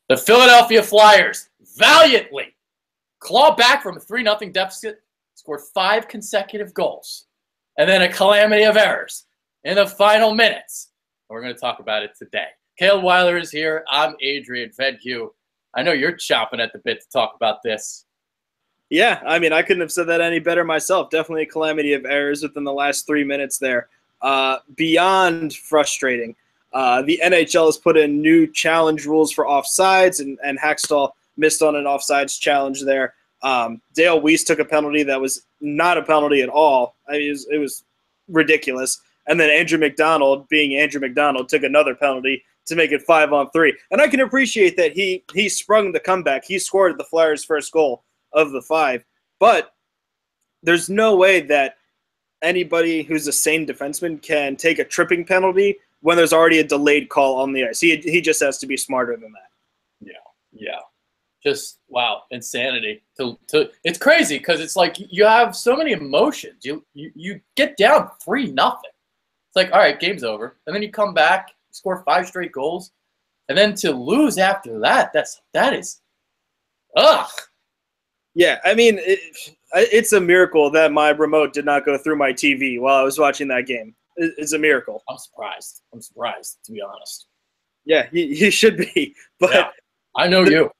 The Philadelphia Flyers valiantly claw back from a 3-0 deficit, scored 5 consecutive goals, and then a calamity of errors in the final minutes. We're going to talk about it today. Caleb Weiler is here. I'm Adrian Vedhue. I know you're chomping at the bit to talk about this. Yeah, I mean, I couldn't have said that any better myself. Definitely a calamity of errors within the last 3 minutes there. Beyond frustrating. The NHL has put in new challenge rules for offsides, and Hackstall missed on an offsides challenge there. Dale Weiss took a penalty that was not a penalty at all. I mean, it was ridiculous. And then Andrew McDonald, being Andrew McDonald, took another penalty to make it 5-on-3. And I can appreciate that he sprung the comeback. He scored the Flyers' first goal of the 5. But there's no way that anybody who's a sane defenseman can take a tripping penalty when there's already a delayed call on the ice. He just has to be smarter than that. Yeah. Just, wow, insanity. It's crazy because it's like you have so many emotions. You get down 3-0. It's like, all right, game's over. And then you come back, score 5 straight goals. And then to lose after that, that is, ugh. Yeah, I mean, it's a miracle that my remote did not go through my TV while I was watching that game. It's a miracle. I'm surprised, to be honest. Yeah, you should be. But yeah, I know you.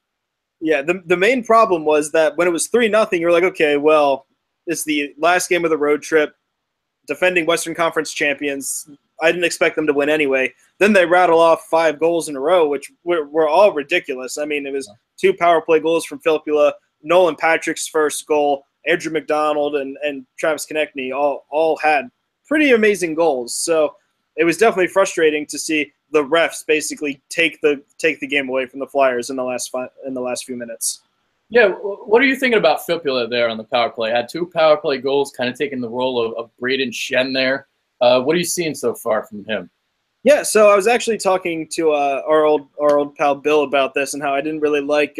Yeah, the main problem was that when it was 3-0, you were like, okay, well, it's the last game of the road trip, defending Western Conference champions. I didn't expect them to win anyway. Then they rattle off 5 goals in a row, which were all ridiculous. I mean, it was 2 power play goals from Filppula, Nolan Patrick's first goal, Andrew McDonald and Travis Konecny all had pretty amazing goals. So it was definitely frustrating to see the refs basically take the game away from the Flyers in the last few minutes. Yeah, what are you thinking about Filppula there on the power play? Had 2 power play goals, kind of taking the role of Braden Shen there. What are you seeing so far from him? Yeah, so I was actually talking to our old pal Bill about this and how I didn't really like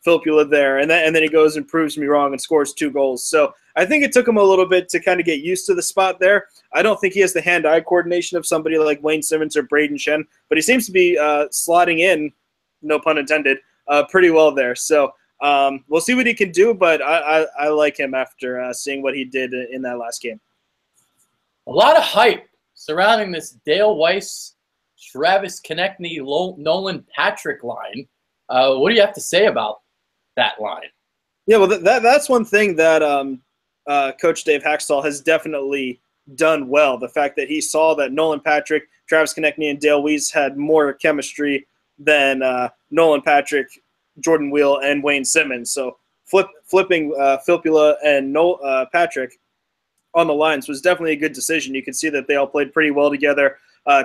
Filppula there, and then he goes and proves me wrong and scores 2 goals. So I think it took him a little bit to kind of get used to the spot there. I don't think he has the hand-eye coordination of somebody like Wayne Simmons or Braden Shen, but he seems to be slotting in, no pun intended, pretty well there. So we'll see what he can do, but I like him after seeing what he did in that last game. A lot of hype surrounding this Dale Weiss, Travis Konecny, Nolan Patrick line. What do you have to say about that line? Yeah, well, that's one thing that Coach Dave Hackstall has definitely done well. The fact that he saw that Nolan Patrick, Travis Konecny, and Dale Weiss had more chemistry than Nolan Patrick, Jordan Wheel, and Wayne Simmons. So flipping Filppula and Patrick on the lines was definitely a good decision. You could see that they all played pretty well together.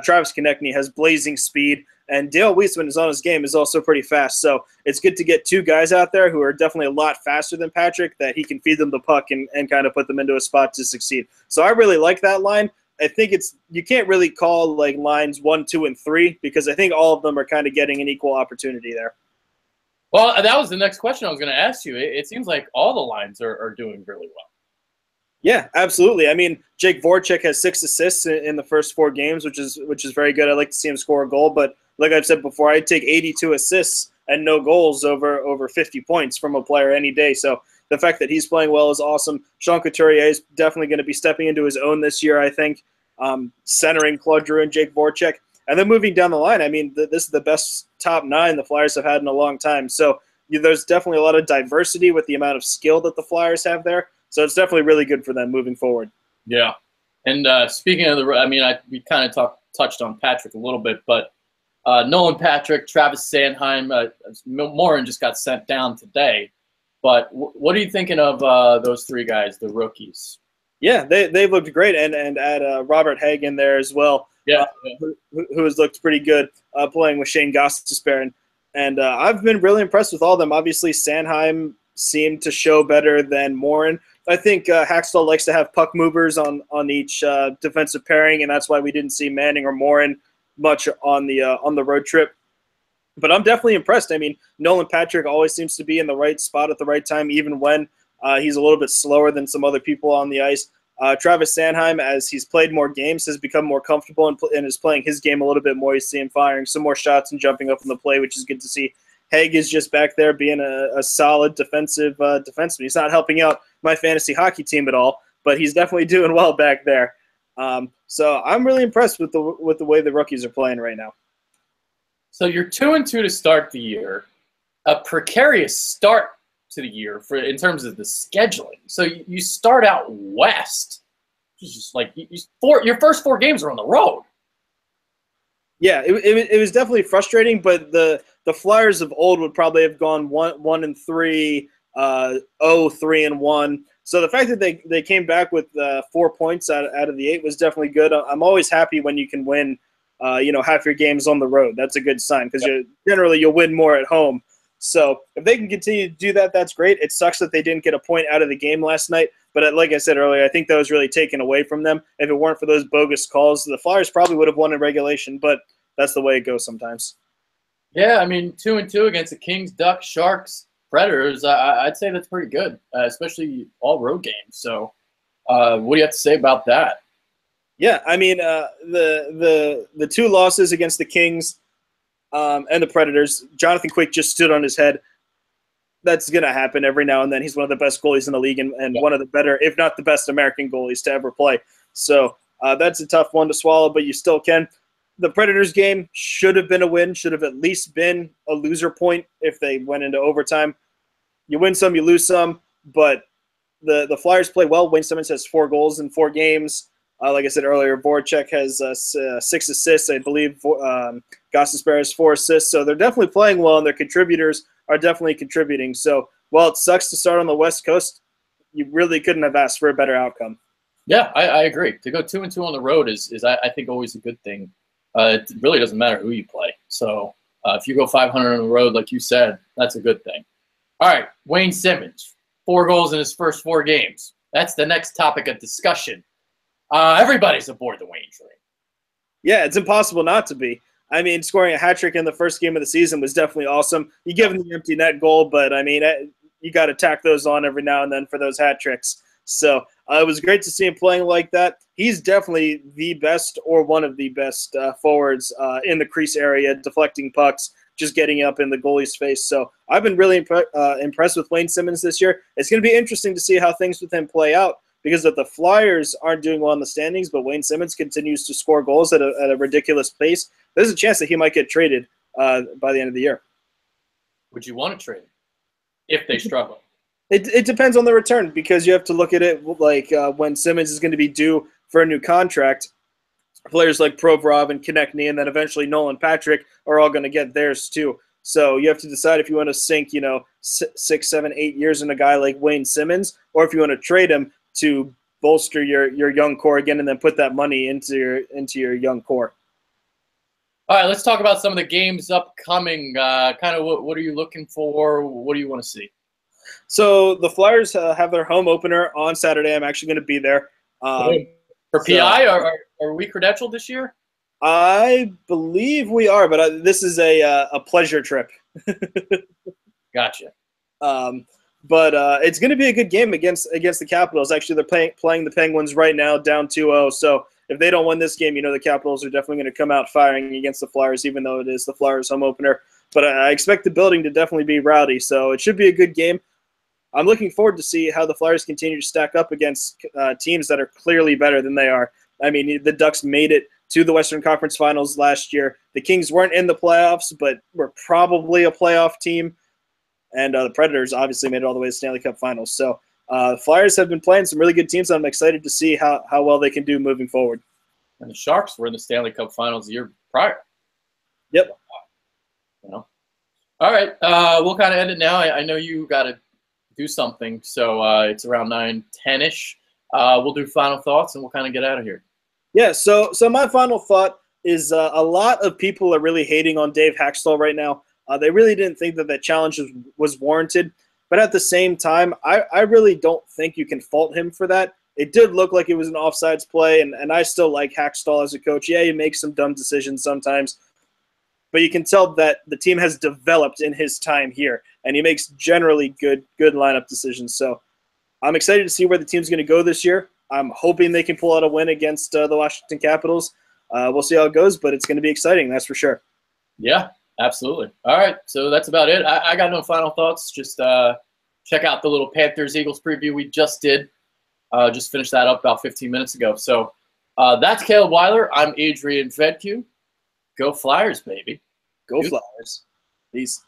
Travis Konecny has blazing speed, and Dale Weiss, when he's on his game, is also pretty fast. So it's good to get 2 guys out there who are definitely a lot faster than Patrick, that he can feed them the puck and kind of put them into a spot to succeed. So I really like that line. I think you can't really call like lines 1, 2, and 3 because I think all of them are kind of getting an equal opportunity there. Well, that was the next question I was going to ask you. It seems like all the lines are doing really well. Yeah, absolutely. I mean, Jake Voracek has 6 assists in the first 4 games, which is very good. I'd like to see him score a goal, but like I've said before, I'd take 82 assists and no goals over 50 points from a player any day. So the fact that he's playing well is awesome. Sean Couturier is definitely going to be stepping into his own this year, I think, centering Claude Giroux and Jake Voracek. And then moving down the line, I mean, this is the best top 9 the Flyers have had in a long time. So there's definitely a lot of diversity with the amount of skill that the Flyers have there. So it's definitely really good for them moving forward. Yeah. And speaking of we kind of touched on Patrick a little bit, but Nolan Patrick, Travis Sanheim, Morin just got sent down today. But what are you thinking of those 3 guys, the rookies? Yeah, they've looked great, and add Robert Hagen there as well. Yeah, who has looked pretty good playing with Shane Gostisbehere. And I've been really impressed with all of them. Obviously, Sanheim seemed to show better than Morin. I think Hackstall likes to have puck movers on each defensive pairing, and that's why we didn't see Manning or Morin much on the road trip. But I'm definitely impressed. I mean, Nolan Patrick always seems to be in the right spot at the right time, even when he's a little bit slower than some other people on the ice. Travis Sanheim, as he's played more games, has become more comfortable and is playing his game a little bit more. You see him firing some more shots and jumping up on the play, which is good to see. Haig is just back there being a solid defensive defenseman. He's not helping out my fantasy hockey team at all, but he's definitely doing well back there. So I'm really impressed with the way the rookies are playing right now. So you're 2-2 to start the year, a precarious start to the year in terms of the scheduling. So you start out west, just like your first 4 games are on the road. Yeah, it was definitely frustrating, but the Flyers of old would probably have gone 1-3, 0-3-1. So the fact that they came back with 4 points out of the 8 was definitely good. I'm always happy when you can win, half your games on the road. That's a good sign because generally you'll win more at home. So if they can continue to do that, that's great. It sucks that they didn't get a point out of the game last night. But like I said earlier, I think that was really taken away from them. If it weren't for those bogus calls, the Flyers probably would have won in regulation, but that's the way it goes sometimes. Yeah, I mean, 2-2 against the Kings, Ducks, Sharks, Predators, I'd say that's pretty good, especially all road games. So what do you have to say about that? Yeah, I mean, the 2 losses against the Kings and the Predators, Jonathan Quick just stood on his head. That's going to happen every now and then. He's one of the best goalies in the league and one of the better, if not the best American goalies to ever play. So that's a tough one to swallow, but you still can. The Predators game should have been a win, should have at least been a loser point if they went into overtime. You win some, you lose some, but the Flyers play well. Wayne Simmonds has 4 goals in 4 games. Like I said earlier, Voracek has 6 assists. I believe Gostisbehere has 4 assists. So they're definitely playing well, and their contributors are definitely contributing. So while it sucks to start on the West Coast, you really couldn't have asked for a better outcome. Yeah, I agree. To go 2-2 on the road is I think always a good thing. It really doesn't matter who you play. So if you go 500 on the road, like you said, that's a good thing. All right, Wayne Simmonds, 4 goals in his first 4 games. That's the next topic of discussion. Everybody's aboard the Wayne train. Yeah, it's impossible not to be. I mean, scoring a hat trick in the first game of the season was definitely awesome. You give him the empty net goal, but I mean, you got to tack those on every now and then for those hat tricks. So it was great to see him playing like that. He's definitely the best or one of the best forwards in the crease area, deflecting pucks, just getting up in the goalie's face. So I've been really impressed with Wayne Simmonds this year. It's going to be interesting to see how things with him play out because if the Flyers aren't doing well in the standings, but Wayne Simmonds continues to score goals at a ridiculous pace, there's a chance that he might get traded by the end of the year. Would you want to trade him if they struggle? It depends on the return because you have to look at it like when Simmonds is going to be due for a new contract. Players like Provorov and Konechny and then eventually Nolan Patrick are all going to get theirs too. So you have to decide if you want to sink, 6, 7, 8 years in a guy like Wayne Simmonds, or if you want to trade him to bolster your young core again and then put that money into your young core. All right, let's talk about some of the games upcoming. Kind of what are you looking for? What do you want to see? So the Flyers have their home opener on Saturday. I'm actually going to be there. For PI, are we credentialed this year? I believe we are, but this is a pleasure trip. Gotcha. But it's going to be a good game against the Capitals. Actually, they're playing the Penguins right now, down 2-0. So if they don't win this game, the Capitals are definitely going to come out firing against the Flyers, even though it is the Flyers' home opener. But I expect the building to definitely be rowdy, so it should be a good game. I'm looking forward to see how the Flyers continue to stack up against teams that are clearly better than they are. I mean, the Ducks made it to the Western Conference Finals last year. The Kings weren't in the playoffs, but were probably a playoff team. And the Predators obviously made it all the way to the Stanley Cup Finals. So the Flyers have been playing some really good teams. I'm excited to see how well they can do moving forward. And the Sharks were in the Stanley Cup Finals the year prior. Yep. All right, we'll kind of end it now. I know you got to do something, so it's around 9:10ish. We'll do final thoughts, and we'll kind of get out of here. Yeah. So my final thought is a lot of people are really hating on Dave Hakstol right now. They really didn't think that challenge was warranted, but at the same time, I really don't think you can fault him for that. It did look like it was an offsides play, and I still like Hakstol as a coach. Yeah, he makes some dumb decisions sometimes, but you can tell that the team has developed in his time here, and he makes generally good lineup decisions. So I'm excited to see where the team's going to go this year. I'm hoping they can pull out a win against the Washington Capitals. We'll see how it goes, but it's going to be exciting, that's for sure. Yeah, Absolutely. All right, so that's about it. I got no final thoughts. Just check out the little Panthers-Eagles preview we just did. Just finished that up about 15 minutes ago. So that's Caleb Weiler. I'm Adrian Vedke. Go Flyers, baby. Go Flyers. Peace.